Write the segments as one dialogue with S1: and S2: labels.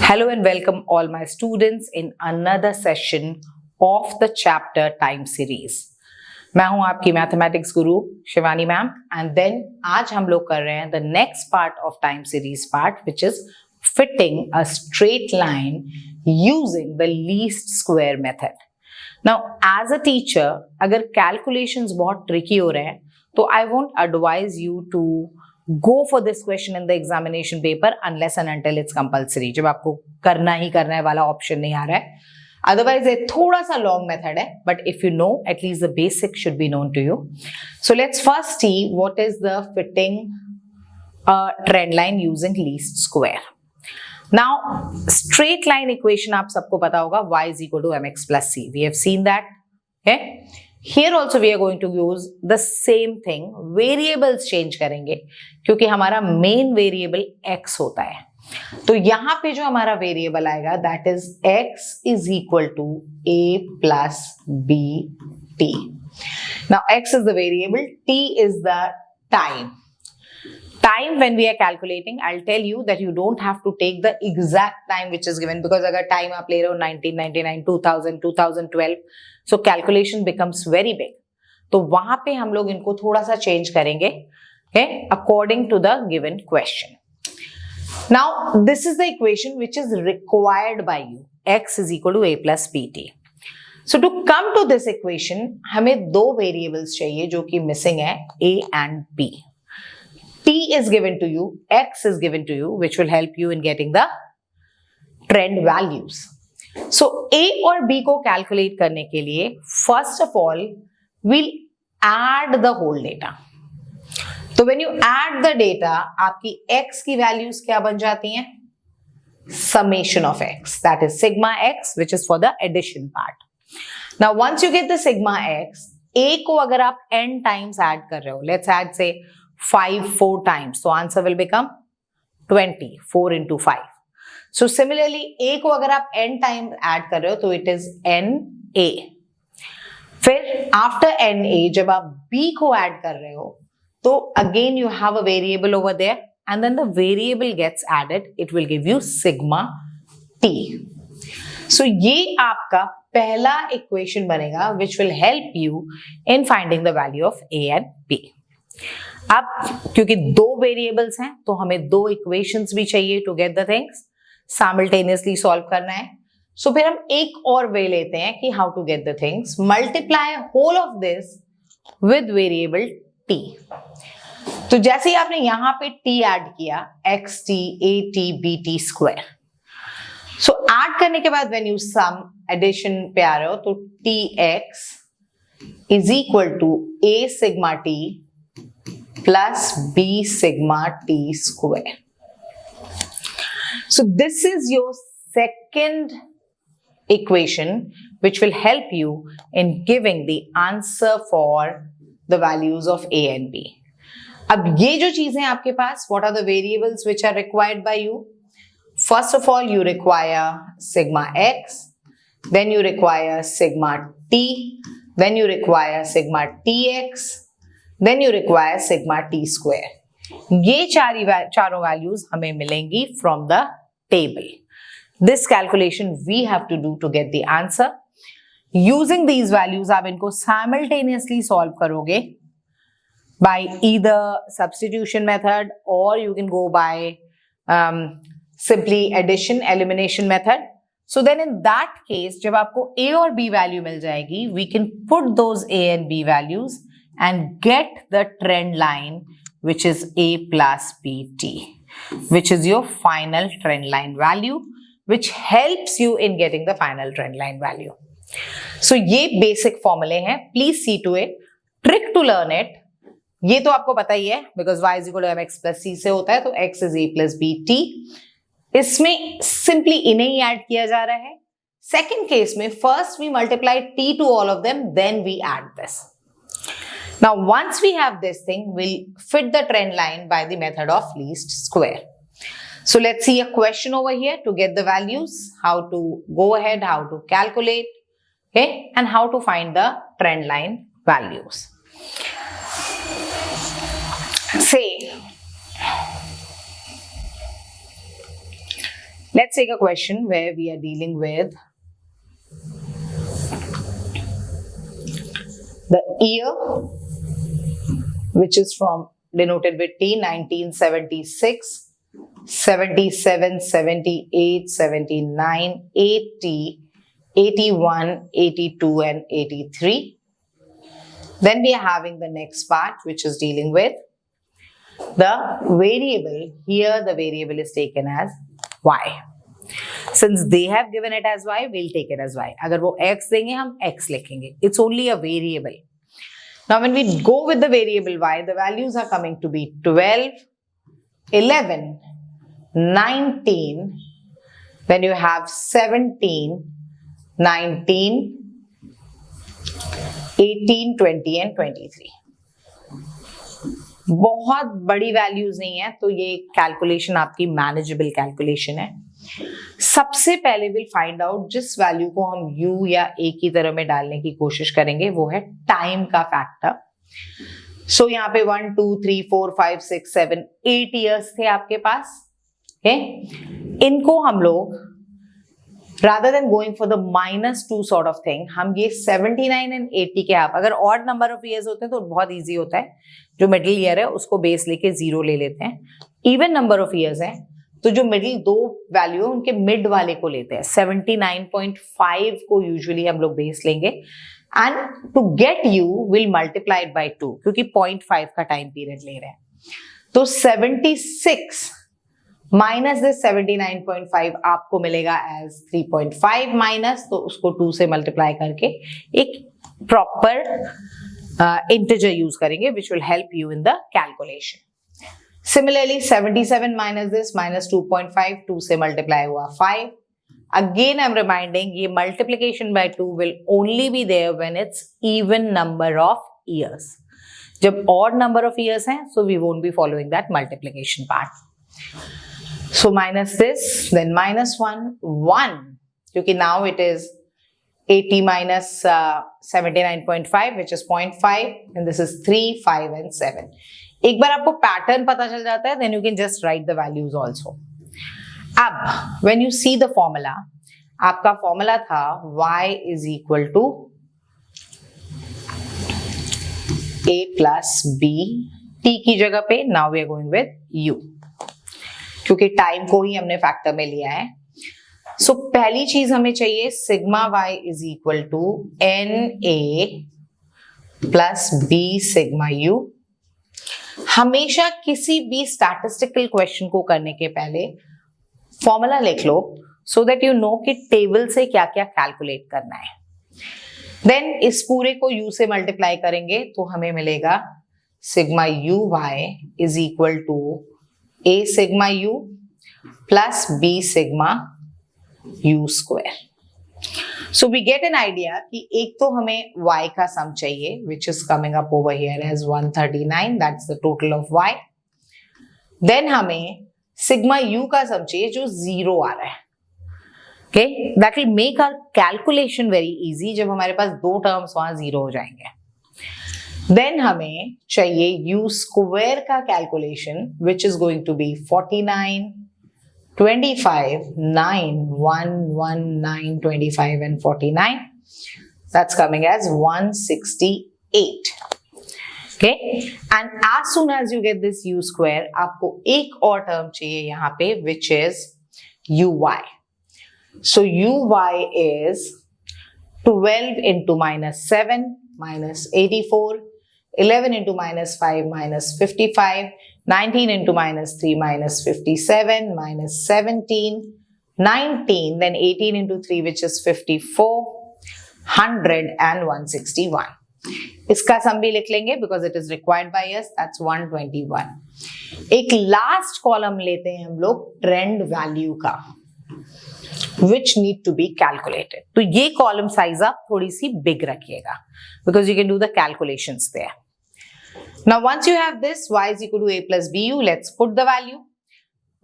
S1: Hello and welcome all my students in another session of the chapter time series. मैं हूं आपकी mathematics Guru Shivani ma'am and then आज हम लोग कर रहे हैं the next part of time series part which is fitting a straight line using the least square method. Now as a teacher अगर कैलकुलेशंस बहुत ट्रिकी हो रहे हैं तो I won't advise you to go for this question in the examination paper unless and until it's compulsory. जब आपको करना ही करना है वाला ऑप्शन नहीं आ रहा है. Otherwise ये थोड़ा सा लॉन्ग मेथड है, but if you know, at least the basic should be known to you. So let's first see what is the fitting trend line using least square. Now straight line equation आप सबको पता होगा y is equal to mx plus c. We have seen that. Okay. Here also we are going to use the same thing. Variables change करेंगे क्योंकि हमारा main variable x होता है. तो यहाँ पे जो हमारा variable आएगा that is x is equal to a plus b t. Now x is the variable, t is the time. Time when we are calculating, I'll tell you that you don't have to take the exact time which is given because अगर time आप ले रहे हो 1999, 2000, 2012, so calculation becomes very big. तो वहां पे हम लोग इनको थोड़ा सा change करेंगे, okay, according to the given question. Now this is the equation which is required by you. X is equal to a plus bt. So to come to this equation, हमें दो variables चाहिए जो कि missing है, a and b. T is given to you, X is given to you, which will help you in getting the trend values. So A और B को calculate करने के लिए, first of all, we'll add the whole data. तो when you add the data, आपकी X की values क्या बन जाती हैं? Summation of X, that is sigma X, which is for the addition part. Now once you get the sigma X, A को अगर आप n times add कर रहे हो, let's add say 5 4 times, so answer will become 20, 4 into 5. So similarly a को अगर आप n times add कर रहे हो तो it is na. फिर after na जब आप b को add कर रहे हो तो again you have a variable over there and then the variable gets added, it will give you sigma t. So ये आपका पहला equation बनेगा which will help you in finding the value of a and b. अब क्योंकि दो variables हैं तो हमें दो इक्वेशंस भी चाहिए to get the things, simultaneously solve करना है. सो फिर हम एक और वे लेते हैं कि how to get the things. Multiply whole of this with variable t. तो जैसे ही आपने यहां पे t ऐड किया, xt at bt square, so add करने के बाद व्हेन यू सम एडिशन पे आ रहे हो तो tx is equal to a sigma t plus b sigma t square. So this is your second equation which will help you in giving the answer for the values of a and b. अब ये जो चीजें आपके पास, what are the variables which are required by you? First of all, you require sigma x, then you require sigma t, then you require sigma tx, then you require sigma t square. ये चारों values हमें मिलेंगी from the table. This calculation we have to do to get the answer. Using these values आप इनको simultaneously solve करोगे by either substitution method or you can go by simply addition elimination method. So then in that case जब आपको a और b value मिल जाएगी, we can put those a and b values and get the trend line which is a plus bt, which is your final trend line value, which helps you in getting the final trend line value. So ये basic formulae हैं, please see to it. Trick to learn it, ये तो आपको पता ही है because y is equal to mx plus c से होता है तो x is a plus bt. इसमें simply इन्हें ही add किया जा रहा है. Second case में first we multiply t to all of them, then we add this. Now once we have this thing, we'll fit the trend line by the method of least square. So let's see a question over here to get the values, how to go ahead, how to calculate, okay, and how to find the trend line values. Say Let's take a question where we are dealing with the year, which is from denoted with T, 1976, 77, 78, 79, 80, 81, 82, and 83. Then we are having the next part, which is dealing with the variable. Here the variable is taken as y. Since they have given it as y, we'll take it as y. अगर वो x देंगे हम x लिखेंगे. It's only a variable. Now when we go with the variable y, the values are coming to be 12, 11, 19, then you have 17, 19, 18, 20 and 23. बहुत बड़ी values नहीं है, तो ये कैलकुलेशन आपकी मैनेजेबल कैलकुलेशन है. सबसे पहले विल फाइंड आउट जिस वैल्यू को हम u या a की तरह में डालने की कोशिश करेंगे वो है टाइम का फैक्टर. सो यहाँ पे 1, 2, 3, 4, 5, 6, 7, 8 ईयर्स थे आपके पास. इनको हम लोग rather than going for the -2 sort of thing, हम ये 79 and 80 के आप अगर odd number of years होते हैं तो बहुत easy होता है. जो मिडिल ईयर है उसको बेस लेके 0 ले लेते हैं. इवन नंबर ऑफ ईयर्स है तो जो मिडिल दो वैल्यू है उनके मिड वाले को लेते हैं. 79.5 को यूजुअली हम लोग बेस लेंगे and to get you will multiply it by 2 क्योंकि 0.5 का टाइम पीरियड ले रहे हैं. तो 76 माइनस दिस 79.5 आपको मिलेगा एज 3.5 माइनस, तो उसको 2 से मल्टीप्लाई करके एक प्रॉपर इंटीजर यूज करेंगे which will help you in the calculation. Similarly 77 minus this minus 2.5, 2 से मल्टीप्लाई हुआ 5. अगेन आई एम रिमाइंडिंग ये multiplication by 2 will only be there when it's even number of years. जब odd number of years हैं so we won't be following that multiplication part. So minus this, then minus 1, क्योंकि now it is 80 minus 79.5 which is 0.5 and this is 3, 5 and 7. एक बार आपको pattern पता चल जाता है then you can just write the values also. अब when you see the formula, आपका formula था y is equal to a plus b, t की जगह पे now we are going with u क्योंकि टाइम को ही हमने फैक्टर में लिया है. सो पहली चीज हमें चाहिए sigma y is equal to n a plus b sigma u. हमेशा किसी भी स्टैटिस्टिकल क्वेश्चन को करने के पहले फॉर्मूला लिख लो सो दैट यू नो कि टेबल से क्या क्या कैलकुलेट करना है. देन इस पूरे को u से मल्टीप्लाई करेंगे तो हमें मिलेगा sigma u y is equal to a sigma u plus b sigma u square. So we get an idea कि एक तो हमें y का सम चाहिए which is coming up over here as 139, that's the total of y. Then हमें sigma u का सम चाहिए जो 0 आ रहा है. Okay, that will make our calculation very easy जब हमारे पास दो टर्म्स वहां 0 हो जाएंगे. देन हमें चाहिए u स्क्वायर का calculation which is going to be 49, 25, 9, 1, 1, 9, 25 and 49. That's coming as 168. Okay, and as soon as you get this u square, आपको एक और टर्म चाहिए यहाँ पे which is uy. So uy is 12 into minus 7 minus 84. 11 into minus 5 minus 55, 19 into minus 3 minus 57, minus 17, 19, then 18 into 3 which is 54, 100 and 161. इसका सम भी लिख लेंगे because it is required by us, that's 121. एक लास्ट कॉलम लेते हैं हम लोग ट्रेंड वैल्यू का which need to be calculated. तो ये कॉलम साइज आप थोड़ी सी बिग रखिएगा because you can do the calculations there. Now once you have this y is equal to a plus bu, let's put the value.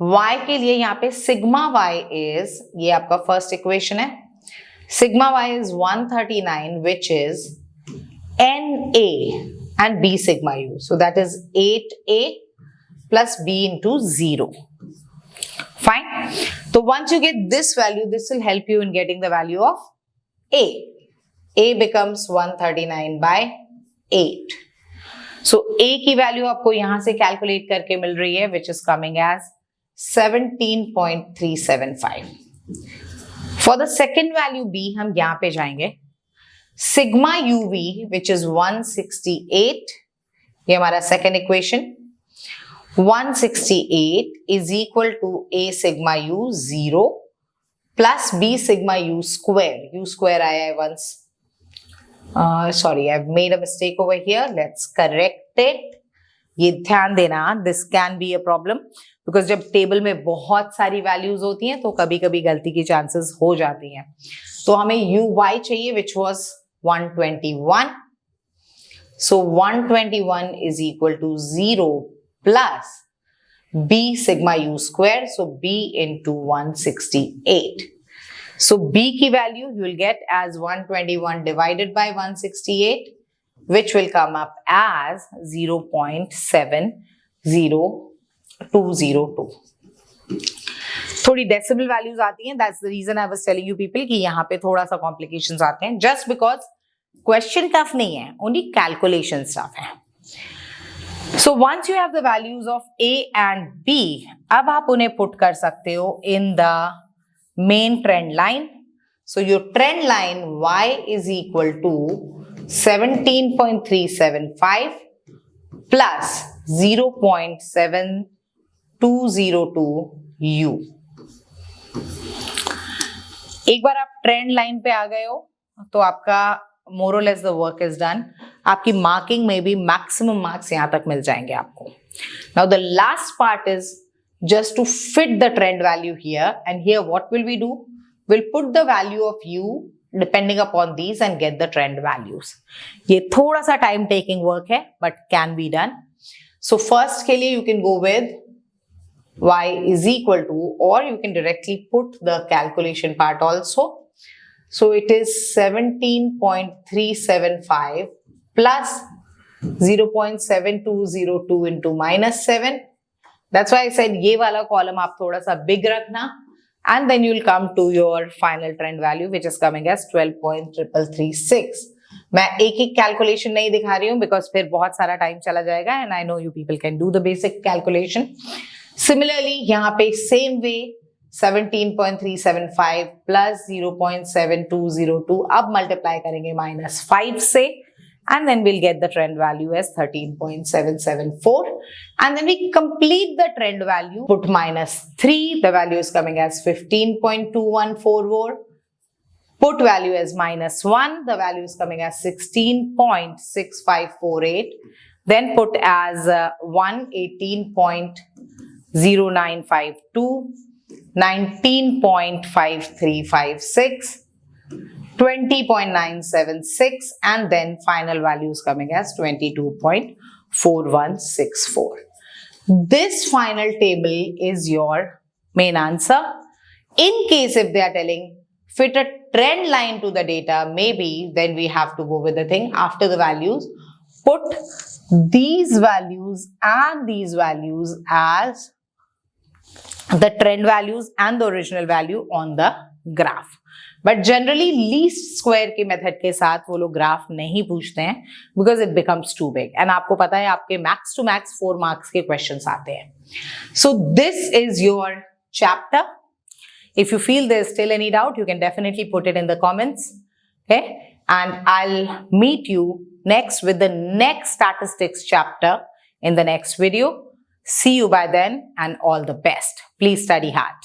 S1: y के लिए यहाँ पे sigma y is, ये आपका फर्स्ट इक्वेशन है, sigma y is 139 which is na and b sigma u. So that is 8a plus b into 0. Fine. So once you get this value, this will help you in getting the value of A. A becomes 139 by 8. So A की value आपको यहाँ से calculate करके मिल रही है, which is coming as 17.375. For the second value B, हम यहाँ पे जाएंगे. Sigma UV, which is 168, ये हमारा second equation. 168 is equal to A sigma U 0 plus B sigma U square. U square आया है once. Sorry, I've made a mistake over here. Let's correct it. ये ध्यान देना, this can be a problem because जब table में बहुत सारी values होती हैं तो कभी कभी गलती की चांसेस हो जाती हैं. तो हमें UY चाहिए, which was 121. So 121 is equal to 0 plus B sigma U square. So B into 168. So B की value you will get as 121 divided by 168, which will come up as 0.70202. थोड़ी डेसिमल वैल्यूज आती हैं. That's the reason I was telling you people कि यहाँ पे थोड़ा सा complications आते हैं. Just because क्वेश्चन टफ नहीं है, ओनली कैलकुलेशन टफ है. So once you have the values of A and B, अब आप उन्हें पुट कर सकते हो in the main trend line. So your trend line Y is equal to 17.375 plus 0.7202 U. एक बार आप ट्रेंड लाइन पे आ गए हो तो आपका more or less the work is done. आपकी मार्किंग में भी मैक्सिमम मार्क्स यहां तक मिल जाएंगे आपको. Now the last part is just to fit the trend value here, and here what will we do? We'll put the value of U depending upon these and get the trend values. ये थोड़ा सा time taking work है but can be done. So first के लिए you can go with Y is equal to, or you can directly put the calculation part also. So it is 17.375 plus 0.7202 into minus 7. That's why I said ये वाला column आप थोड़ा सा big रखना, and then you'll come to your final trend value, which is coming as 12.336. मैं एक एक calculation नहीं दिखा रही हूँ because फिर बहुत सारा time चला जाएगा, and I know you people can do the basic calculation. Similarly, यहाँ पे same way 17.375 plus 0.7202 अब multiply करेंगे minus 5 से, and then we'll get the trend value as 13.774, and then we complete the trend value, put minus 3, the value is coming as 15.214, put value as minus 1, the value is coming as 16.6548, then put as 118.0952, 19.5356, 20.976, and then final values coming as 22.4164. This final table is your main answer. In case if they are telling fit a trend line to the data, maybe then we have to go with the thing after the values, put these values and these values as the trend values and the original value on the graph. But generally least square के method के साथ वो लोग graph नहीं पूछते हैं because it becomes too big, and आपको पता है आपके max to max 4 marks के questions आते हैं. So this is your chapter. If you feel there's still any doubt, you can definitely put it in the comments. Okay, and I'll meet you next with the next statistics chapter in the next video. See you by then, and all the best. Please study hard.